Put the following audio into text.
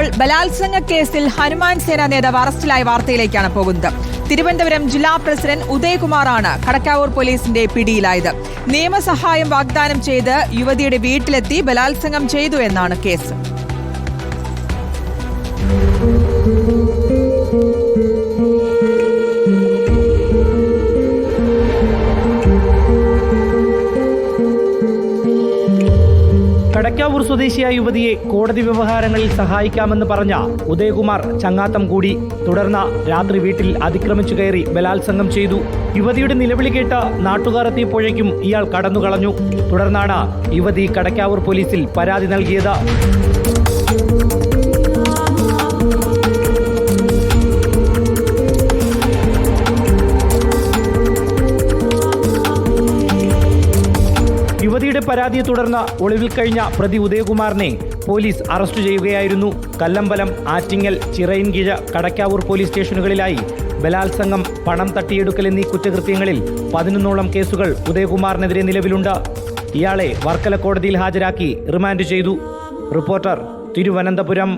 ഇപ്പോൾ ബലാത്സംഗ കേസിൽ ഹനുമാൻ സേന നേതാവ് അറസ്റ്റിലായ വാർത്തയിലേക്കാണ് പോകുന്നത്. തിരുവനന്തപുരം ജില്ലാ പ്രസിഡന്റ് ഉദയകുമാറാണ് കടക്കാവൂർ പോലീസിന്റെ പിടിയിലായത്. നിയമസഹായം വാഗ്ദാനം ചെയ്ത് യുവതിയുടെ വീട്ടിലെത്തി ബലാത്സംഗം ചെയ്തു എന്നാണ് കേസ്. കടക്കാവൂർ സ്വദേശിയായ യുവതിയെ കോടതി വ്യവഹാരങ്ങളിൽ സഹായിക്കാമെന്ന് പറഞ്ഞ ഉദയകുമാർ ചങ്ങാത്തം കൂടി. തുടർന്ന് രാത്രി വീട്ടിൽ അതിക്രമിച്ചു കയറി ബലാത്സംഗം ചെയ്തു. യുവതിയുടെ നിലവിളി കേട്ട നാട്ടുകാർ എത്തിയപ്പോഴേക്കും ഇയാൾ കടന്നുകളഞ്ഞു. തുടർന്നാണ് യുവതി കടക്കാവൂർ പോലീസിൽ പരാതി നൽകിയത്. യുവതിയുടെ പരാതിയെ തുടർന്ന് ഒളിവിൽ കഴിഞ്ഞ പ്രതി ഉദയകുമാറിനെ പോലീസ് അറസ്റ്റ് ചെയ്യുകയായിരുന്നു. കല്ലമ്പലം, ആറ്റിങ്ങൽ, ചിറയിൻകീഴ്, കടക്കാവൂർ പോലീസ് സ്റ്റേഷനുകളിലായി ബലാത്സംഗം, പണം തട്ടിയെടുക്കൽ എന്നീ കുറ്റകൃത്യങ്ങളിൽ 11ഓളം കേസുകൾ ഉദയകുമാറിനെതിരെ നിലവിലുണ്ട്. ഇയാളെ വർക്കല കോടതിയിൽ ഹാജരാക്കി റിമാൻഡ് ചെയ്തു. റിപ്പോർട്ടർ, തിരുവനന്തപുരം.